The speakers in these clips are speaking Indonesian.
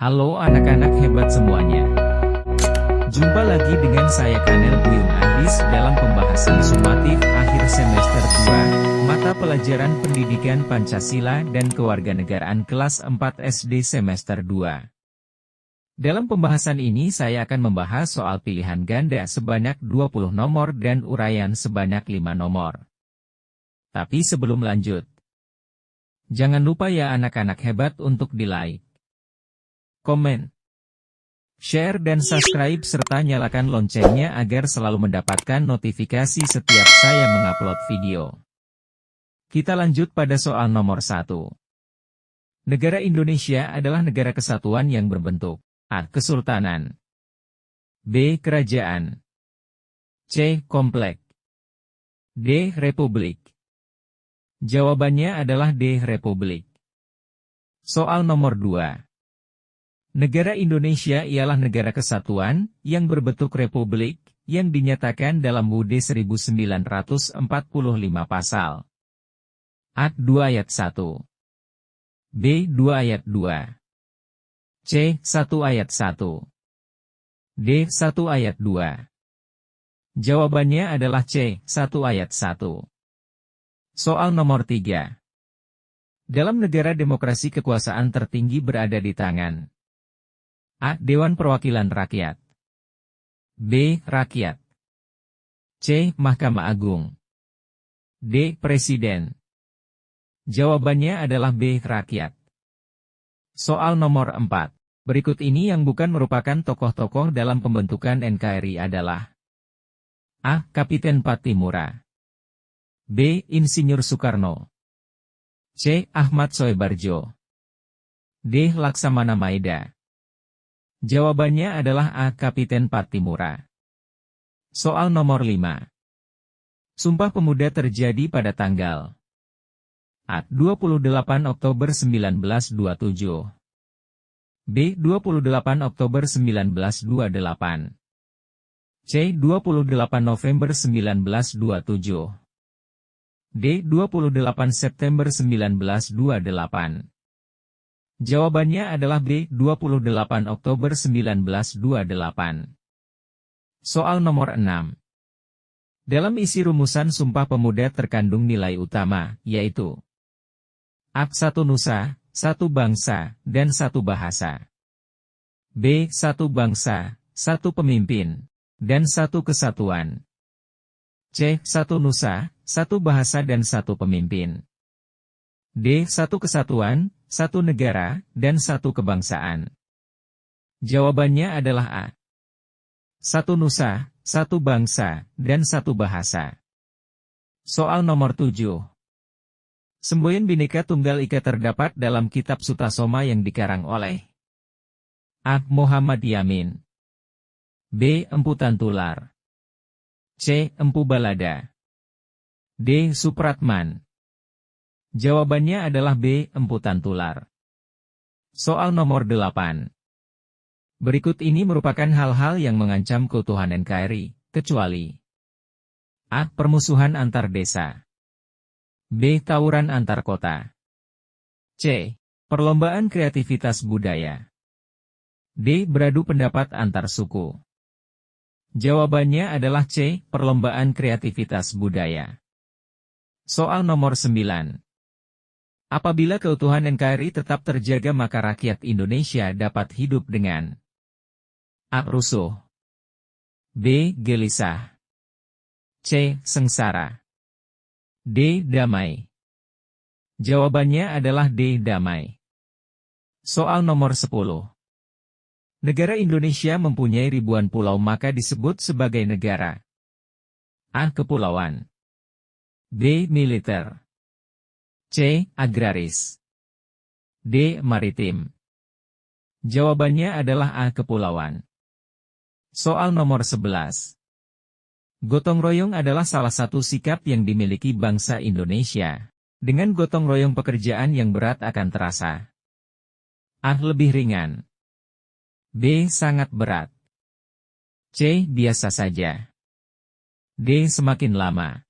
Halo anak-anak hebat semuanya. Jumpa lagi dengan saya Kanel Buyung Andis dalam pembahasan sumatif akhir semester 2, mata pelajaran Pendidikan Pancasila dan Kewarganegaraan kelas 4 SD semester 2. Dalam pembahasan ini saya akan membahas soal pilihan ganda sebanyak 20 nomor dan uraian sebanyak 5 nomor. Tapi sebelum lanjut, jangan lupa ya anak-anak hebat untuk di-like, komen, share dan subscribe serta nyalakan loncengnya agar selalu mendapatkan notifikasi setiap saya mengupload video. Kita lanjut pada soal nomor 1. Negara Indonesia adalah negara kesatuan yang berbentuk A. Kesultanan, B. Kerajaan, C. Komplek, D. Republik. Jawabannya adalah D. Republik. Soal nomor 2. Negara Indonesia ialah negara kesatuan, yang berbentuk republik, yang dinyatakan dalam UUD 1945 pasal A. 2 ayat 1, B. 2 ayat 2, C. 1 ayat 1, D. 1 ayat 2. Jawabannya adalah C. 1 ayat 1. Soal nomor 3. Dalam negara demokrasi kekuasaan tertinggi berada di tangan A. Dewan Perwakilan Rakyat, B. Rakyat, C. Mahkamah Agung, D. Presiden. Jawabannya adalah B. Rakyat. Soal nomor 4. Berikut ini yang bukan merupakan tokoh-tokoh dalam pembentukan NKRI adalah A. Kapiten Patimura, B. Insinyur Soekarno, C. Ahmad Soebarjo, D. Laksamana Maeda. Jawabannya adalah A. Kapiten Patimura. Soal nomor 5. Sumpah Pemuda terjadi pada tanggal A. 28 Oktober 1927, B. 28 Oktober 1928, C. 28 November 1927, D. 28 September 1928. Jawabannya adalah B. 28 Oktober 1928. Soal nomor 6. Dalam isi rumusan Sumpah Pemuda terkandung nilai utama, yaitu A. Satu nusa, satu bangsa, dan satu bahasa, B. Satu bangsa, satu pemimpin, dan satu kesatuan, C. Satu nusa, satu bahasa dan satu pemimpin, D. Satu kesatuan, satu negara, dan satu kebangsaan. Jawabannya adalah A. Satu nusa, satu bangsa, dan satu bahasa. Soal nomor 7. Semboyan Bhinneka Tunggal Ika terdapat dalam kitab Sutasoma yang dikarang oleh A. Muhammad Yamin, B. Empu Tantular, C. Empu Balada, D. Supratman. Jawabannya adalah B. Empu Tantular. Soal nomor 8. Berikut ini merupakan hal-hal yang mengancam keutuhan NKRI, kecuali A. Permusuhan antar desa, B. Tawuran antar kota, C. Perlombaan kreativitas budaya, D. Beradu pendapat antar suku. Jawabannya adalah C. Perlombaan kreativitas budaya. Soal nomor 9. Apabila keutuhan NKRI tetap terjaga maka rakyat Indonesia dapat hidup dengan A. Rusuh, B. Gelisah, C. Sengsara, D. Damai. Jawabannya adalah D. Damai. Soal nomor 10. Negara Indonesia mempunyai ribuan pulau maka disebut sebagai negara A. Kepulauan, B. Militer, C. Agraris, D. Maritim. Jawabannya adalah A. Kepulauan. Soal nomor 11. Gotong royong adalah salah satu sikap yang dimiliki bangsa Indonesia. Dengan gotong royong pekerjaan yang berat akan terasa A. Lebih ringan, B. Sangat berat, C. Biasa saja, D. Semakin lama.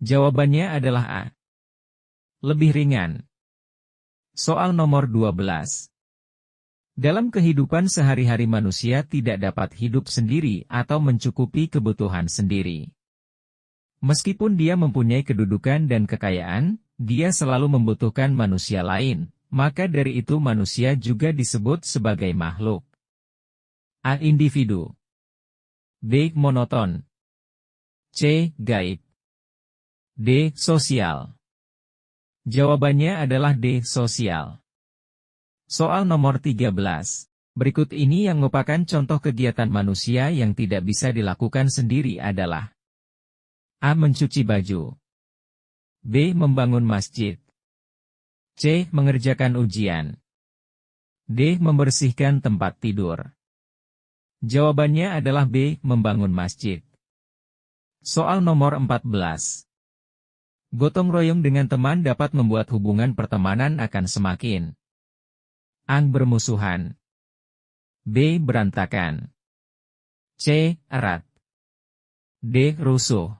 Jawabannya adalah A. Lebih ringan. Soal nomor 12. Dalam kehidupan sehari-hari manusia tidak dapat hidup sendiri atau mencukupi kebutuhan sendiri. Meskipun dia mempunyai kedudukan dan kekayaan, dia selalu membutuhkan manusia lain, maka dari itu manusia juga disebut sebagai makhluk. A. Individu. B. Monoton. C. Gaib. D. Sosial. Jawabannya adalah D. Sosial. Soal nomor 13. Berikut ini yang merupakan contoh kegiatan manusia yang tidak bisa dilakukan sendiri adalah A. Mencuci baju. B. Membangun masjid. C. Mengerjakan ujian. D. Membersihkan tempat tidur. Jawabannya adalah B. Membangun masjid. Soal nomor 14. Gotong royong dengan teman dapat membuat hubungan pertemanan akan semakin A. Bermusuhan. B. Berantakan. C. Erat. D. Rusuh.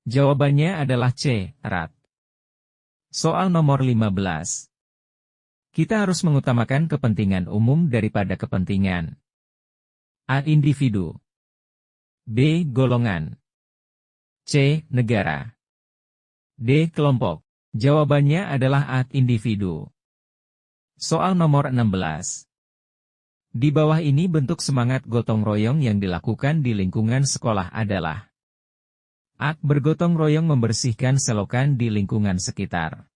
Jawabannya adalah C. Erat. Soal nomor 15. Kita harus mengutamakan kepentingan umum daripada kepentingan A. Individu. B. Golongan. C. Negara. D. Kelompok. Jawabannya adalah A. Individu. Soal nomor 16. Di bawah ini bentuk semangat gotong royong yang dilakukan di lingkungan sekolah adalah A. Bergotong royong membersihkan selokan di lingkungan sekitar.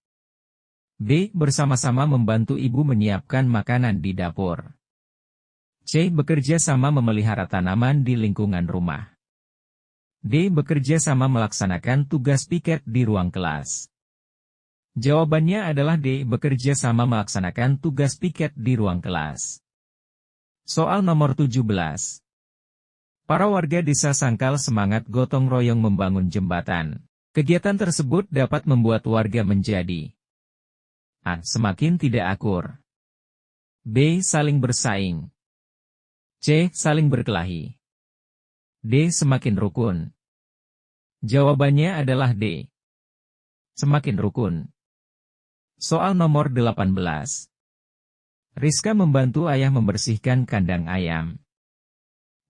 B. Bersama-sama membantu ibu menyiapkan makanan di dapur. C. Bekerja sama memelihara tanaman di lingkungan rumah. D. Bekerja sama melaksanakan tugas piket di ruang kelas. Jawabannya adalah D. Bekerja sama melaksanakan tugas piket di ruang kelas. Soal nomor 17. Para warga desa Sangkal semangat gotong royong membangun jembatan. Kegiatan tersebut dapat membuat warga menjadi A. Semakin tidak akur. B. Saling bersaing. C. Saling berkelahi. D. Semakin rukun. Jawabannya adalah D. Semakin rukun. Soal nomor 18. Rizka membantu ayah membersihkan kandang ayam.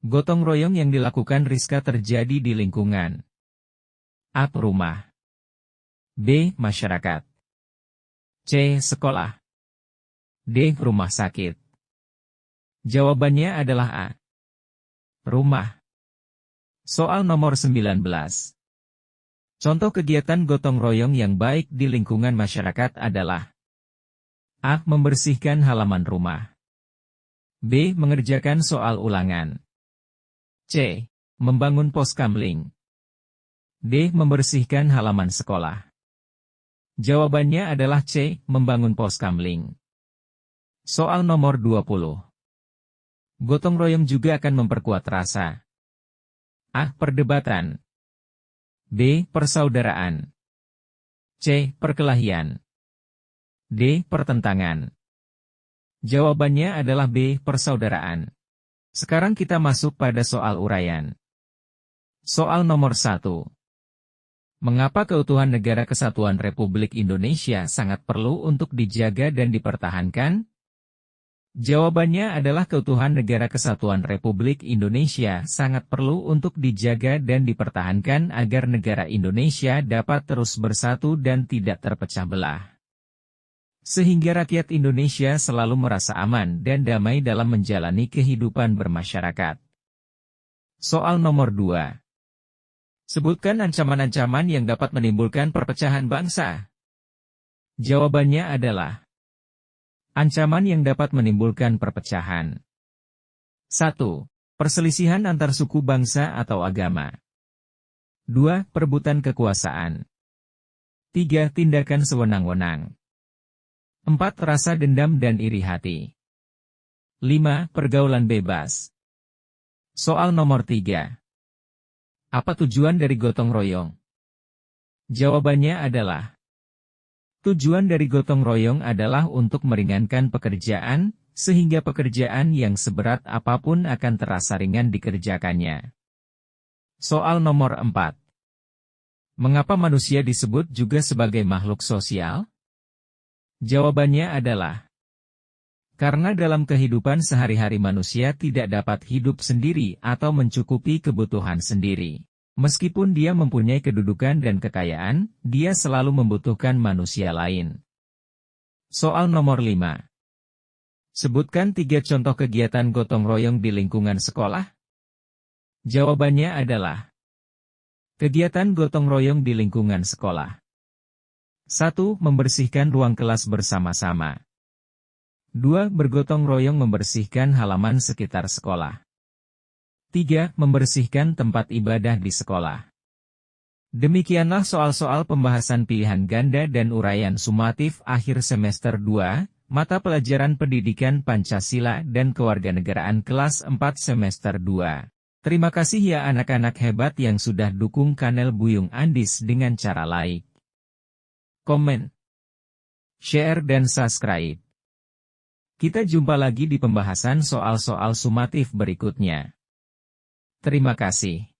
Gotong royong yang dilakukan Rizka terjadi di lingkungan A. Rumah. B. Masyarakat. C. Sekolah. D. Rumah sakit. Jawabannya adalah A. Rumah. Soal nomor 19. Contoh kegiatan gotong royong yang baik di lingkungan masyarakat adalah A. Membersihkan halaman rumah. B. Mengerjakan soal ulangan. C. Membangun pos kamling. D. Membersihkan halaman sekolah. Jawabannya adalah C. Membangun pos kamling. Soal nomor 20. Gotong royong juga akan memperkuat rasa A. Perdebatan. B. Persaudaraan. C. Perkelahian. D. Pertentangan. Jawabannya adalah B. Persaudaraan. Sekarang kita masuk pada soal uraian. Soal nomor 1. Mengapa keutuhan Negara Kesatuan Republik Indonesia sangat perlu untuk dijaga dan dipertahankan? Jawabannya adalah keutuhan Negara Kesatuan Republik Indonesia sangat perlu untuk dijaga dan dipertahankan agar negara Indonesia dapat terus bersatu dan tidak terpecah belah. Sehingga rakyat Indonesia selalu merasa aman dan damai dalam menjalani kehidupan bermasyarakat. Soal nomor 2. Sebutkan ancaman-ancaman yang dapat menimbulkan perpecahan bangsa. Jawabannya adalah ancaman yang dapat menimbulkan perpecahan. 1. Perselisihan antar suku bangsa atau agama. 2. Perebutan kekuasaan. 3. Tindakan sewenang-wenang. 4. Rasa dendam dan iri hati. 5. Pergaulan bebas. Soal nomor 3. Apa tujuan dari gotong royong? Jawabannya adalah tujuan dari gotong royong adalah untuk meringankan pekerjaan, sehingga pekerjaan yang seberat apapun akan terasa ringan dikerjakannya. Soal nomor 4. Mengapa manusia disebut juga sebagai makhluk sosial? Jawabannya adalah Karena dalam kehidupan sehari-hari manusia tidak dapat hidup sendiri atau mencukupi kebutuhan sendiri. Meskipun dia mempunyai kedudukan dan kekayaan, dia selalu membutuhkan manusia lain. Soal nomor 5. Sebutkan 3 contoh kegiatan gotong royong di lingkungan sekolah. Jawabannya adalah kegiatan gotong royong di lingkungan sekolah. 1. Membersihkan ruang kelas bersama-sama. 2. Bergotong royong membersihkan halaman sekitar sekolah. 3. Membersihkan tempat ibadah di sekolah. Demikianlah soal-soal pembahasan pilihan ganda dan uraian sumatif akhir semester 2, mata pelajaran Pendidikan Pancasila dan Kewarganegaraan kelas 4 semester 2. Terima kasih ya anak-anak hebat yang sudah dukung kanal Buyung Andis dengan cara like, komen, share dan subscribe. Kita jumpa lagi di pembahasan soal-soal sumatif berikutnya. Terima kasih.